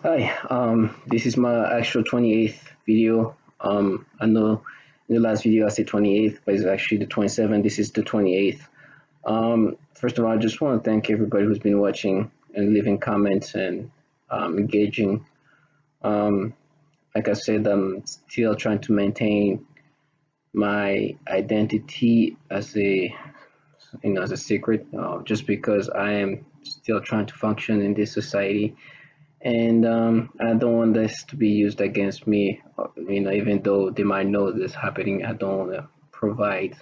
Hi, this is my actual 28th video. I know in the last video I said 28th, but it's actually the 27th. This is the 28th. First of all, I just want to thank everybody who's been watching and leaving comments and engaging. Um, like I said, I'm still trying to maintain my identity as a secret, just because I am still trying to function in this society, and I don't want this to be used against me. Even though they might know this happening, I don't want to provide.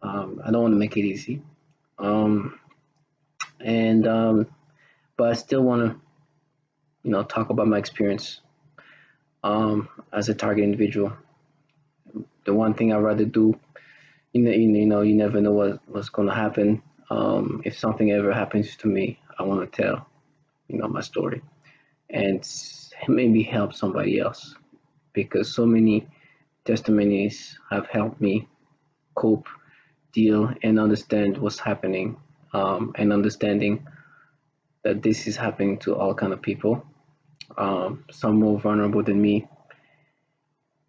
I don't want to make it easy. Um, and But I still want to, talk about my experience as a target individual. The one thing I'd rather do, you never know what's going to happen. If something ever happens to me, I want to tell, my story and maybe help somebody else, because so many testimonies have helped me cope, deal, and understand what's happening, and understanding that this is happening to all kind of people, some more vulnerable than me,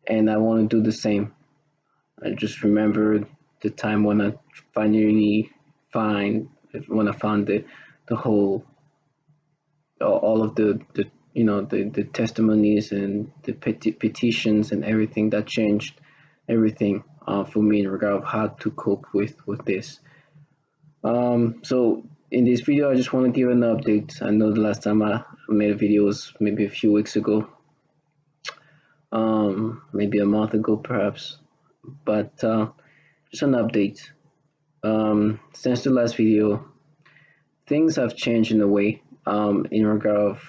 and I want to do the same. I just remember the time when I finally find when I found the whole all of the testimonies and the petitions and everything that changed everything for me in regard of how to cope with this. So in this video, I just want to give an update. I know the last time I made a video was maybe a few weeks ago, maybe a month ago perhaps, but just an update. Since the last video, things have changed in a way, in regard of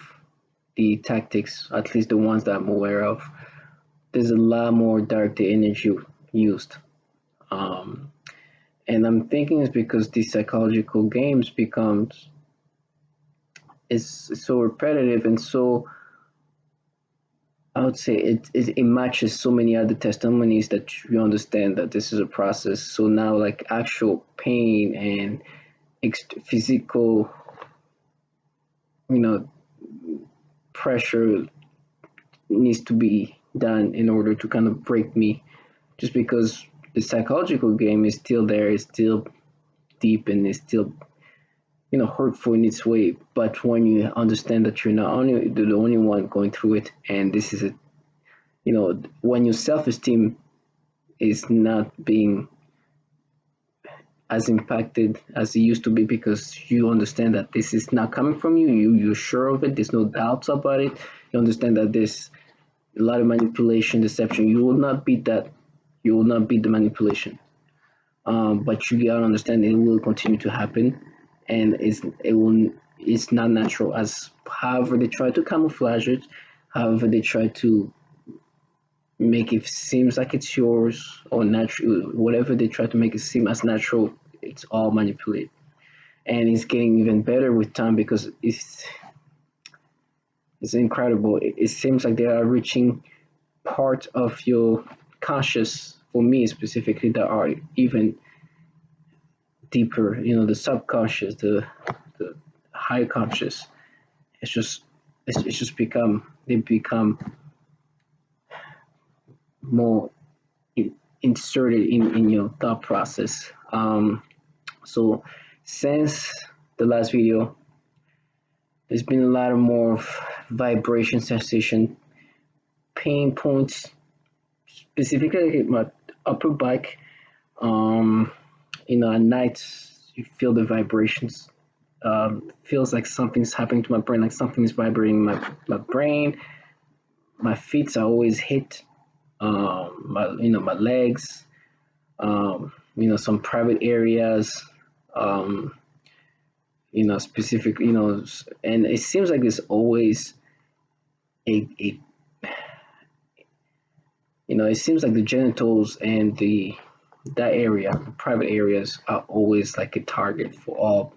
the tactics, at least the ones that I'm aware of. There's a lot more directed energy used. Um, and I'm thinking it's because these psychological games becomes is so repetitive and so, I would say it matches so many other testimonies that you understand that this is a process. So now like actual pain and physical, you know, pressure needs to be done in order to kind of break me, just because the psychological game is still there, is still deep, and is still hurtful in its way. But when you understand that you're not only the only one going through it, and this is a when your self-esteem is not being as impacted as it used to be, because you understand that this is not coming from you, you're sure of it, there's no doubts about it, you understand that there's a lot of manipulation, deception. You will not beat that. You will not beat the manipulation. But you gotta understand it will continue to happen, and it's not natural. As however they try to camouflage it, however they try to make it seems like it's yours or natural, whatever they try to make it seem as natural, it's all manipulated, and it's getting even better with time because it's incredible. It seems like they are reaching part of your conscious, for me specifically, that are even deeper, the subconscious, the high conscious. It's just it's just become they become more inserted in your thought process. So since the last video, there's been a lot of more of vibration sensation, pain points, specifically my upper back. Um, at night you feel the vibrations. Feels like something's happening to my brain, like something's vibrating my brain. My feet are always hit. My legs. Some private areas. Um, specific. And it seems like there's always a it seems like the genitals and that area, the private areas, are always like a target for all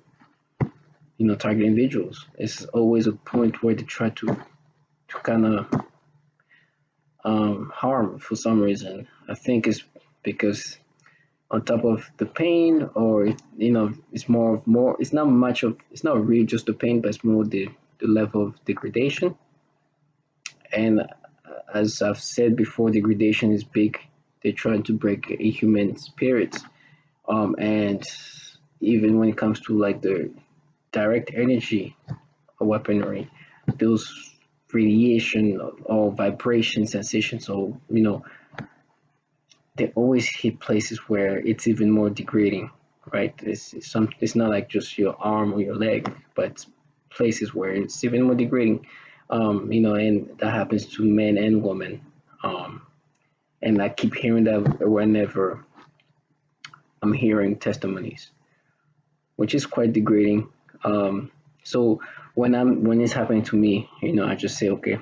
target individuals. It's always a point where they try to kind of harm for some reason. I think it's because on top of the pain, or it's more. It's not much of. It's not really just the pain, but it's more the level of degradation. And as I've said before, degradation is big. They're trying to break a human spirit. And even when it comes to like the direct energy weaponry, those radiation or vibration sensations, or they always hit places where it's even more degrading, right? It's not like just your arm or your leg, but places where it's even more degrading. And that happens to men and women. And I keep hearing that whenever I'm hearing testimonies, which is quite degrading. So when it's happening to me, I just say, okay,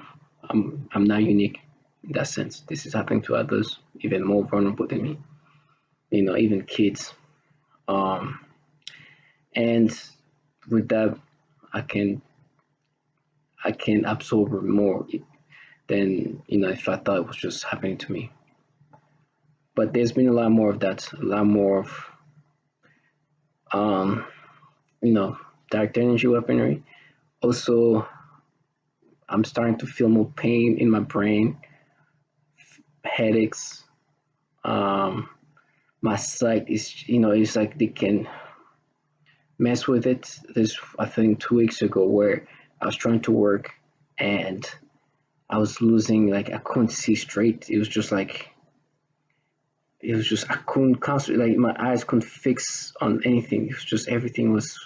I'm not unique in that sense. This is happening to others, even more vulnerable than me. Even kids. Um, and with that, I can I can absorb more than if I thought it was just happening to me. But there's been a lot more of that, a lot more of um, you know direct energy weaponry. Also, I'm starting to feel more pain in my brain, headaches. Um, my sight is, it's like they can mess with it. This, I think, 2 weeks ago, where I was trying to work and I was losing, like, I couldn't see straight. It was just I couldn't concentrate. Like, my eyes couldn't fix on anything. It was just everything was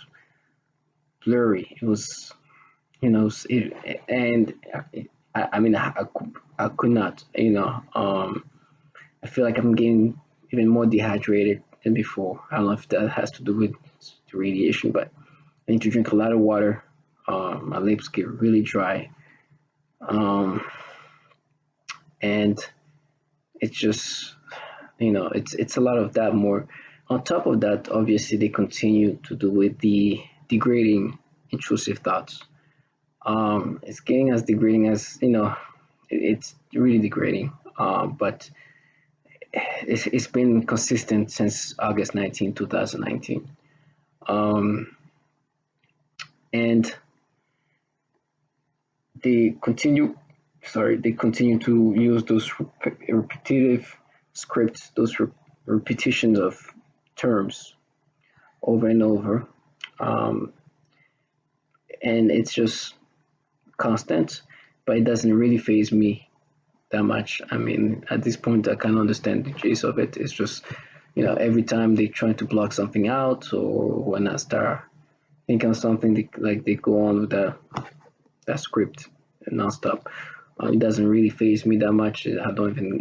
blurry. It was, and I mean, I could not, I feel like I'm getting even more dehydrated than before. I don't know if that has to do with the radiation, but I need to drink a lot of water. My lips get really dry, um, and it's just, it's a lot of that more. On top of that, obviously, they continue to do with the degrading, intrusive thoughts. It's getting as degrading as, it's really degrading. But it's been consistent since August 19, 2019. Um, and they continue, they continue to use those repetitive scripts, those repetitions of terms over and over. Um, and it's just constant, but it doesn't really phase me that much. I mean, at this point, I can understand the gist of it. It's just, every time they try to block something out, or when I start thinking of something, they go on with that script nonstop. It doesn't really phase me that much. It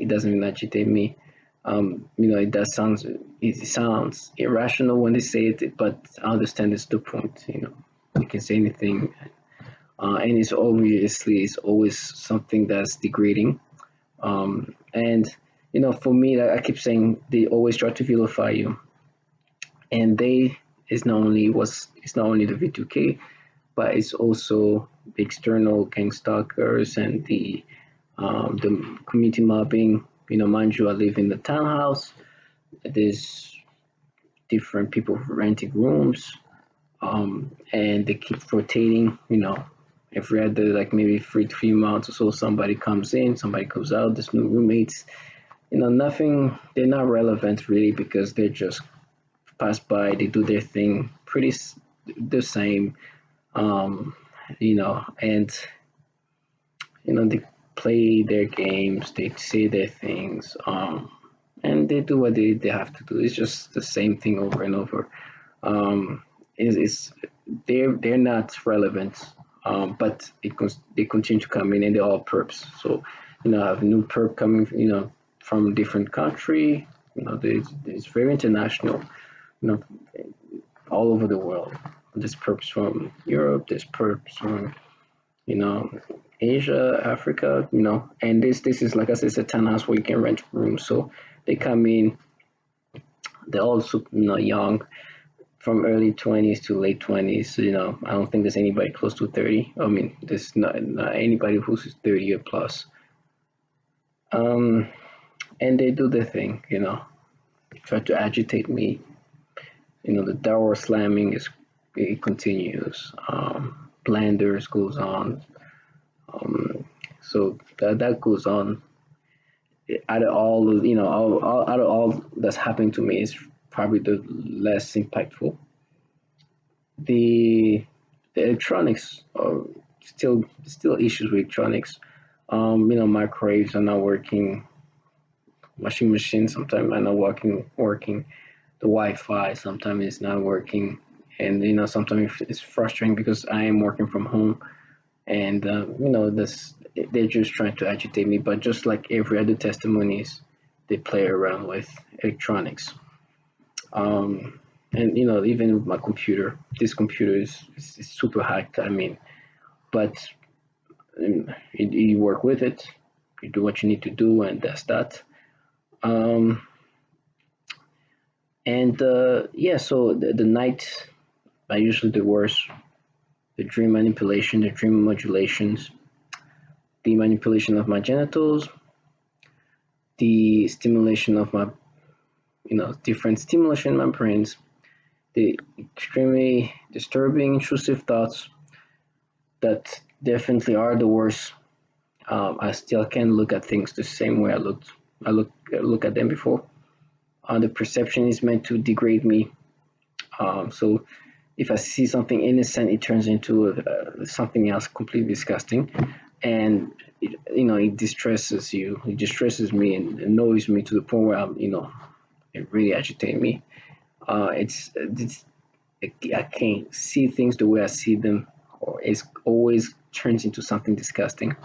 doesn't even agitate me. It sounds irrational when they say it, but I understand it's the point. You can say anything, and it's always something that's degrading. And for me, like I keep saying, they always try to vilify you, and it's not only the V2K, but it's also the external gang stalkers and the community mobbing. Mind you, I live in the townhouse. There's different people renting rooms, and they keep rotating. Every other, like, maybe 3 months or so, somebody comes in, somebody goes out. There's new roommates. Nothing. They're not relevant really, because they just pass by. They do their thing, pretty the same. Um, and they play their games. They say their things. And they do what they have to do. It's just the same thing over and over. Is they're not relevant, but they continue to come in, and they're all perps. So I have a new perp coming, from a different country. It's very international. You know, all over the world. There's perps from Europe. There's perps from you know Asia, Africa. And this is, like I said, it's a townhouse where you can rent rooms. So they come in. They're also young, from early 20s to late 20s. I don't think there's anybody close to 30. I mean, there's not anybody who's 30 or plus. And they do their thing. Try to agitate me. The door slamming it continues. slanders goes on. So that goes on. Out of all, out of all that's happened to me, is probably the less impactful. The the electronics are still issues with electronics. Microwaves are not working. Washing machines sometimes are not working. The Wi-Fi sometimes is not working, and sometimes it's frustrating because I am working from home, and this they're just trying to agitate me. But just like every other testimonies, they play around with electronics. Um, and even with my computer, this computer is super hacked. I mean, but you work with it, you do what you need to do, and that's that. Um, and yeah, so the night are usually the worst. The dream manipulation, the dream modulations, the manipulation of my genitals, the stimulation of my, different stimulation in my brains, the extremely disturbing, intrusive thoughts that definitely are the worst. I still can look at things the same way I look at them before. The perception is meant to degrade me. So if I see something innocent, it turns into something else completely disgusting, and it distresses you. It distresses me and annoys me to the point where it really agitates me. It's I can't see things the way I see them, or it's always turns into something disgusting.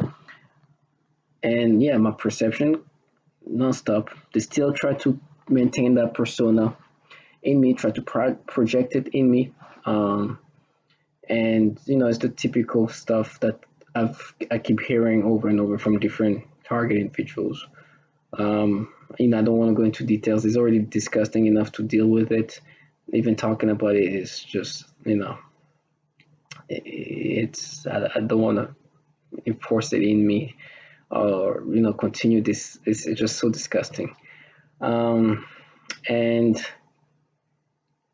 And yeah, my perception nonstop. They still try to maintain that persona in me, try to project it in me. Um, and it's the typical stuff that I keep hearing over and over from different target individuals. I don't want to go into details. It's already disgusting enough to deal with it. Even talking about it is just, it's I don't want to enforce it in me, or continue this. It's just so disgusting. Um, and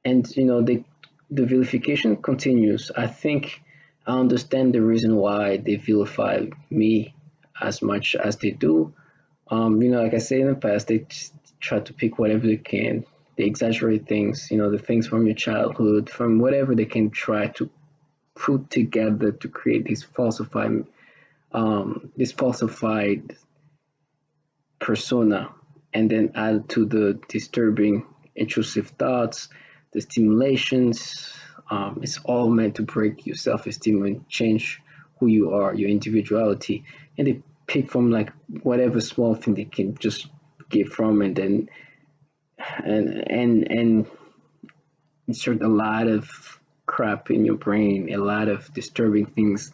the vilification continues. I think I understand the reason why they vilify me as much as they do. Like I said in the past, they just try to pick whatever they can. They exaggerate things, the things from your childhood, from whatever they can try to put together to create this falsified persona, and then add to the disturbing, intrusive thoughts, the stimulations. It's all meant to break your self-esteem and change who you are, your individuality, and they pick from like whatever small thing they can just get from, and then and insert a lot of crap in your brain, a lot of disturbing things.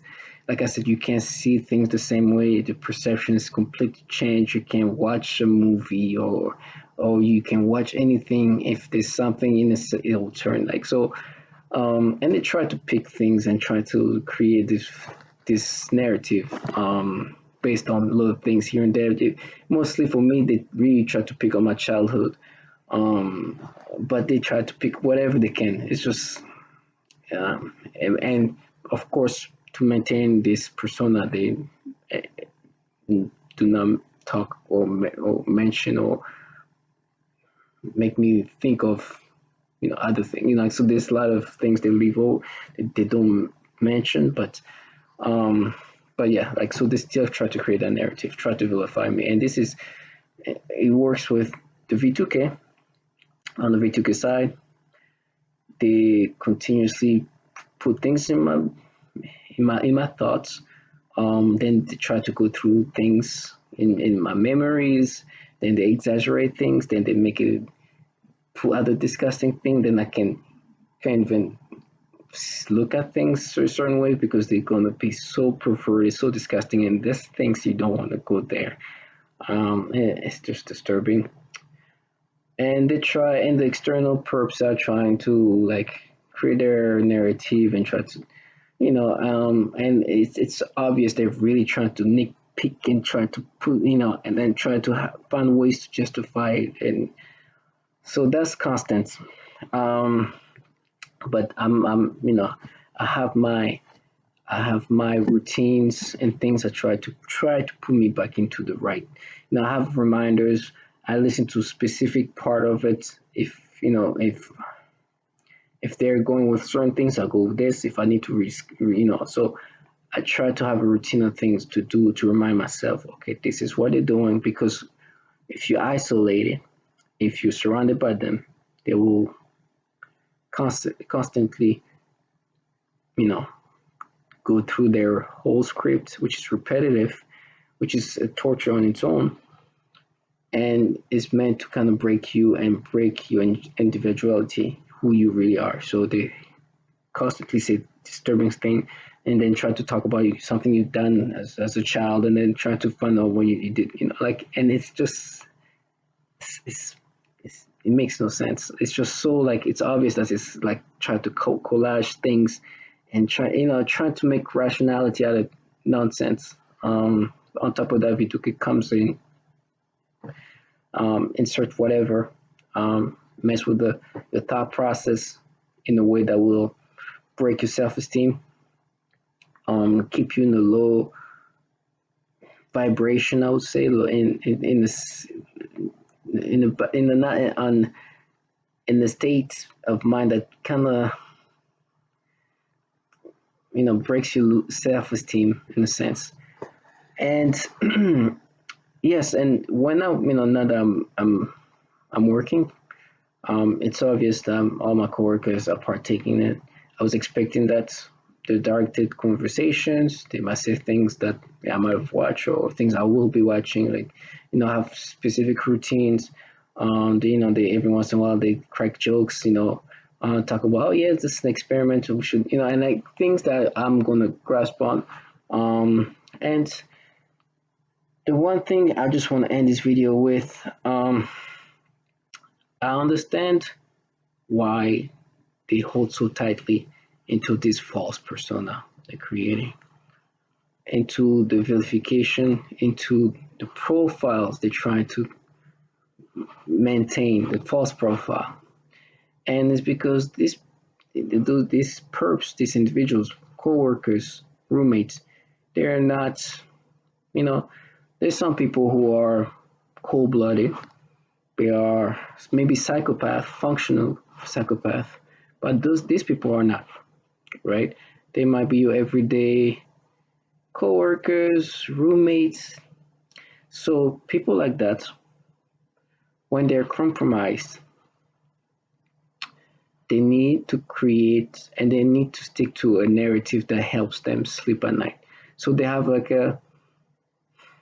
Like I said, you can't see things the same way. The perception is completely changed. You can't watch a movie, or you can watch anything. If there's something in it, it'll turn like so. And they try to pick things and try to create this narrative based on little things here and there. Mostly for me, they really try to pick on my childhood, um, but they try to pick whatever they can. It's just and of course, to maintain this persona, they uh, do not talk or mention or make me think of other things. So there's a lot of things they leave out, they don't mention, um but yeah, like, so they still try to create a narrative, try to vilify me, and this is it works with the V2K. On the V2K side, they continuously put things in my thoughts. Then they try to go through things in my memories. Then they exaggerate things. Then they make it put other disgusting thing. Then I can't even look at things a certain way because they're gonna be so perverted, so disgusting, and there's things you don't want to go there. It's just disturbing. And the external perps are trying to like create their narrative and try to and it's obvious they're really trying to nitpick and try to put and then try to find ways to justify it, and so that's constant. um but I'm I have my I have my routines and things I try to put me back into the right. I have reminders. I listen to specific part of it. If they're going with certain things, I go with this. If I need to risk, so I try to have a routine of things to do to remind myself, okay, this is what they're doing. Because if you isolate it, if you're surrounded by them, they will constantly, you know, go through their whole script, which is repetitive, which is a torture on its own, and is meant to kind of break you and break your individuality, who you really are. So they constantly say disturbing thing, and then try to talk about something you've done as a child, and then try to find out what you did, and it's just it's, it makes no sense. It's just so like it's obvious that it's like trying to collage things and trying to make rationality out of nonsense. On top of that, Vituke comes in, insert whatever, mess with the thought process in a way that will break your self-esteem, keep you in a low vibration. I would say in this in the not on in the state of mind that kind of breaks your self-esteem in a sense. And yes, and when I now that I'm working, it's obvious that all my coworkers are partaking in it. I was expecting that the directed conversations, they might say things that I might have watched or things I will be watching, like have specific routines. They every once in a while they crack jokes, talk about, oh yeah, this is an experiment, we should, and like things that I'm gonna grasp on. And the one thing I just want to end this video with, I understand why they hold so tightly into this false persona they're creating, into the vilification, into the profiles they're trying to maintain, the false profile. And it's because these perps, these individuals, co-workers, roommates, they're not, there's some people who are cold-blooded. They are maybe psychopath, functional psychopath, but these people are not, right? They might be your everyday co-workers, roommates. So people like that, when they're compromised, they need to create and they need to stick to a narrative that helps them sleep at night. So they have like a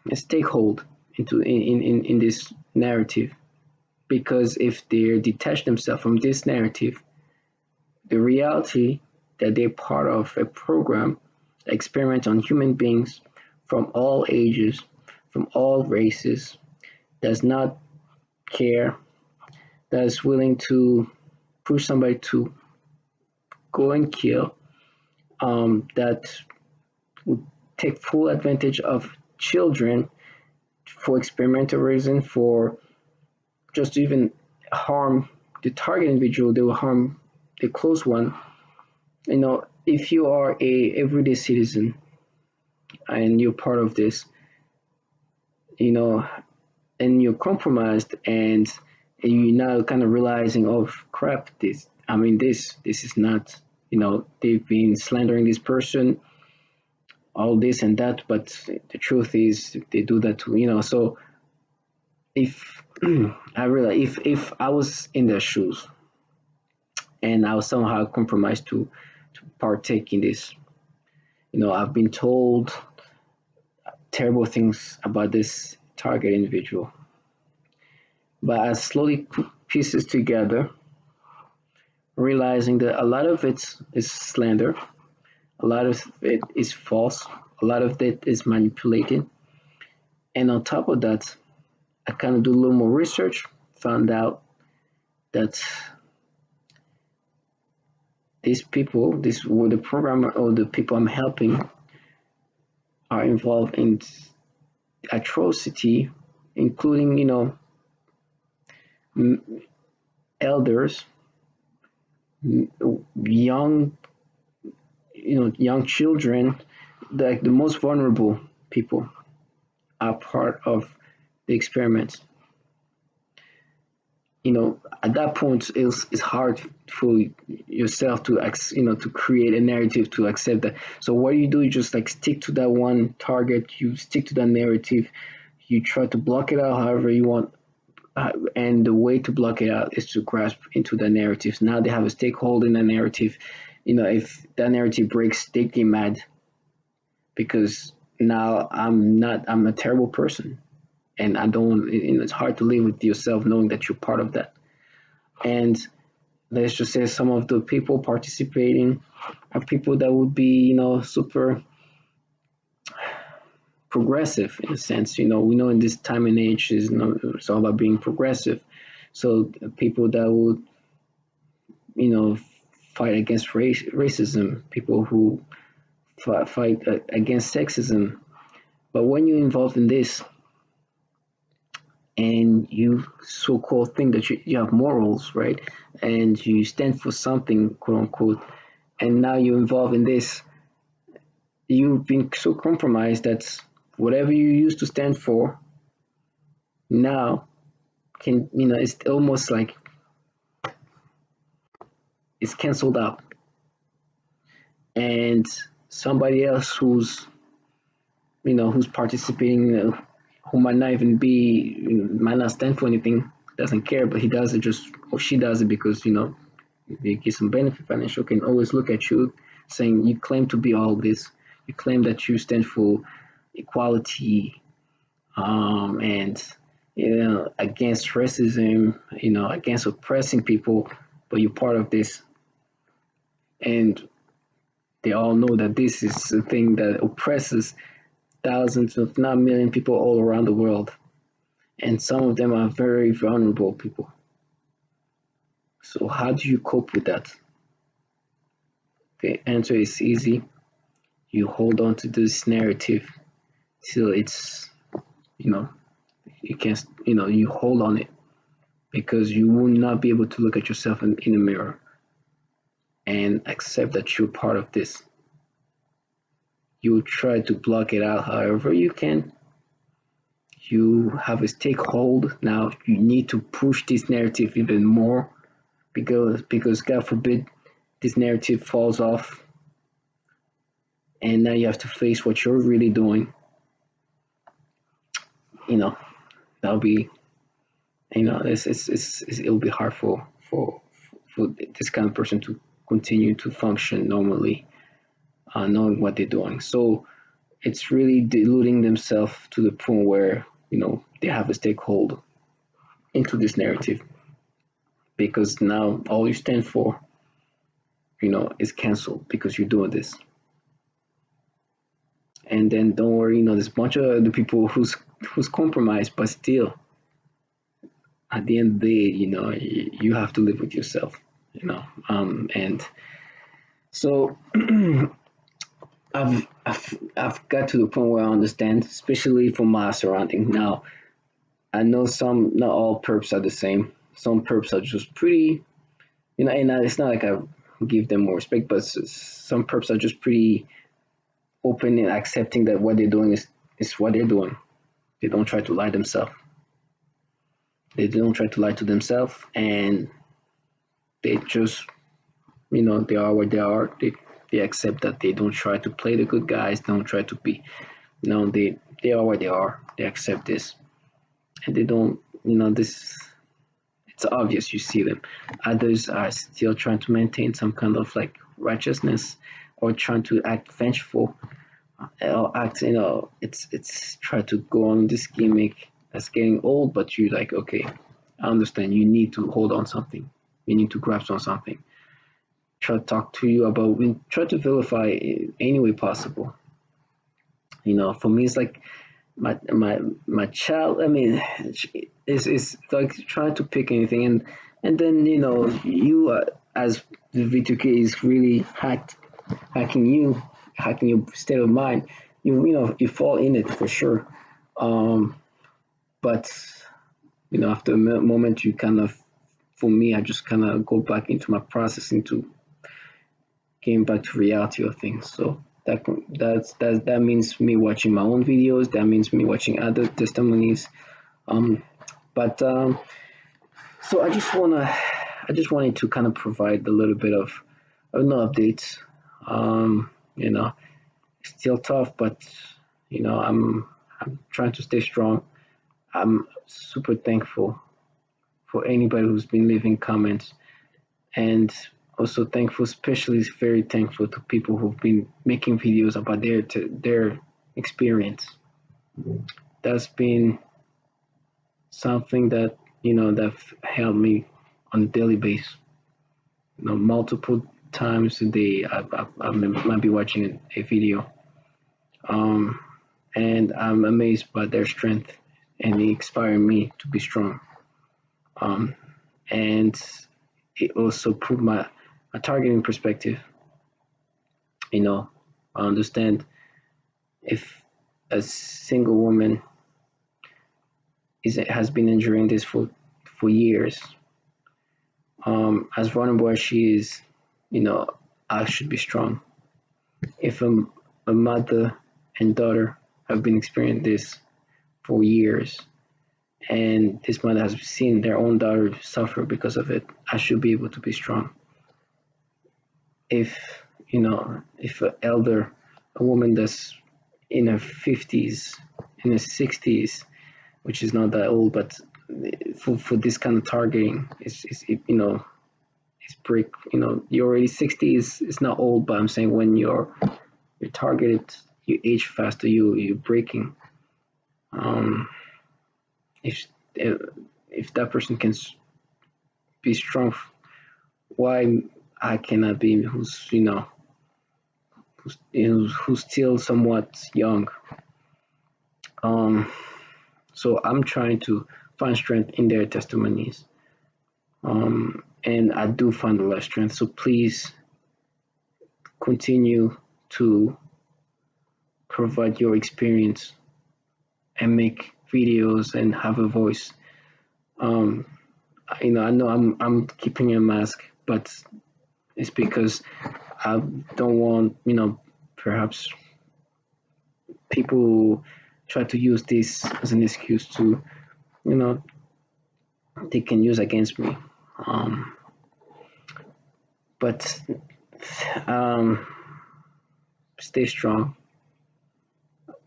stakehold in this narrative, because if they detach themselves from this narrative, the reality that they're part of a program, experiment on human beings from all ages, from all races, does not care, that is willing to push somebody to go and kill, that would take full advantage of children for experimental reason, for just to even harm the target individual, they will harm the close one. If you are a everyday citizen and you're part of this, and you're compromised, and you're now kind of realizing, oh crap, this is not, they've been slandering this person, all this and that, but the truth is they do that too, so if I realize, if I was in their shoes and I was somehow compromised to partake in this, I've been told terrible things about this target individual, but I slowly put pieces together, realizing that a lot of it is slander, a lot of it is false, a lot of it is manipulated, and on top of that, I kind of do a little more research, found out that these people, this were the programmer or the people I'm helping, are involved in atrocity, including, elders, young young children, like the most vulnerable people, are part of the experiment. At that point, it's hard for yourself to to create a narrative to accept that. So what you do, you just like stick to that one target, you stick to that narrative, you try to block it out however you want. And the way to block it out is to grasp into the narratives. Now they have a stakeholder in the narrative. If that narrative breaks, they get mad because now I'm a terrible person, and I don't. It's hard to live with yourself knowing that you're part of that. And let's just say some of the people participating are people that would be, super progressive in a sense. We know in this time and age it's all about being progressive. So people that would, you know, fight against racism, people who fight against sexism. But when you're involved in this and you so-called think that you have morals, right? And you stand for something, quote unquote, and now you're involved in this, you've been so compromised that whatever you used to stand for now can, it's almost like it's canceled out. And somebody else who's participating, who might not even be, might not stand for anything, doesn't care, but he does it just, or she does it because, they get some benefit financial, can always look at you saying you claim to be all this. You claim that you stand for equality, and, against racism, against oppressing people, but you're part of this. And they all know that this is a thing that oppresses thousands, if not million people all around the world. And some of them are very vulnerable people. So how do you cope with that? The answer is easy. You hold on to this narrative till it's, you know, you can't, you hold on it because you will not be able to look at yourself in the mirror and accept that you're part of this. You try to block it out however you can. You have a stakehold. Now you need to push this narrative even more because God forbid this narrative falls off and now you have to face what you're really doing. That'll be, it'll be hard for this kind of person to continue to function normally, knowing what they're doing. So it's really deluding themselves to the point where they have a stakehold into this narrative because now all you stand for is canceled because you're doing this. And then don't worry, there's a bunch of other people who's compromised, but still at the end of the day, you have to live with yourself, and so I've got to the point where I understand, especially for my surrounding. Now, I know not all perps are the same. Some perps are just pretty, and it's not like I give them more respect, but some perps are just pretty open and accepting that what they're doing is what they're doing. They don't try to lie themselves. They don't try to lie to themselves, and they just, they are what they are. They accept that they don't try to play the good guys. Don't try to be, they are what they are. They accept this, and they don't, this. It's obvious you see them. Others are still trying to maintain some kind of like righteousness or trying to act vengeful or act, it's try to go on this gimmick that's getting old, but you're like, okay, I understand. You need to hold on something. You need to grasp on something. Try to talk to you about, try to vilify in any way possible. For me, it's like my child. I mean, it's like trying to pick anything, and then you as the V2K is really hacking you, hacking your state of mind. You fall in it for sure. But after a moment, you kind of, for me, I just kind of go back into my process, into getting back to reality of things. So that means me watching my own videos. That means me watching other testimonies. Um, but so I just wanted to kind of provide a little bit of no updates. You know, still tough, but I'm trying to stay strong. I'm super thankful for anybody who's been leaving comments, and also thankful, especially very thankful to people who've been making videos about their experience. That's been something that that helped me on a daily basis. Multiple times a day, I might be watching a video, um, and I'm amazed by their strength, and they inspire me to be strong. Um, and it also proved my targeting perspective. I understand if a single woman has been enduring this for years, as vulnerable as she is, I should be strong. If a mother and daughter have been experiencing this for years, and this mother has seen their own daughter suffer because of it, I should be able to be strong. If if a woman that's in her 50s, in her 60s, which is not that old, but for this kind of targeting, it's break. You're already 60 is not old, but I'm saying when you're targeted, you age faster, you're breaking. Um, if if that person can be strong, why I cannot be? Who's still somewhat young. Um, so I'm trying to find strength in their testimonies. And I do find a lot of strength. So please continue to provide your experience and make videos and have a voice. I know I'm keeping a mask, but it's because I don't want perhaps people try to use this as an excuse to you know they can use against me. Um, but um, stay strong.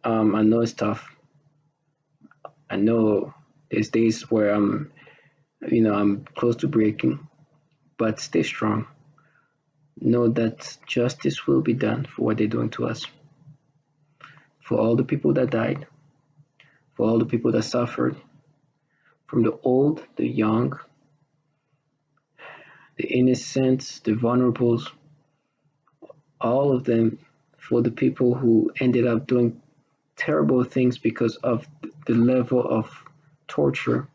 I know it's tough. I know there's days where I'm close to breaking, but stay strong. Know that justice will be done for what they're doing to us, for all the people that died, for all the people that suffered, from the old, the young, the innocent, the vulnerables, all of them, for the people who ended up doing terrible things because of the level of torture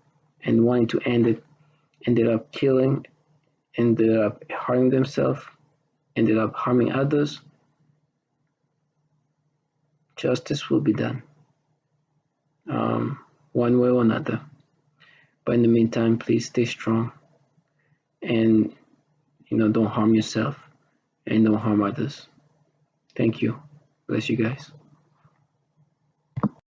and wanting to end it, ended up killing, ended up harming themselves, ended up harming others. Justice will be done, one way or another. But in the meantime, please stay strong and don't harm yourself and don't harm others. Thank you. Bless you guys.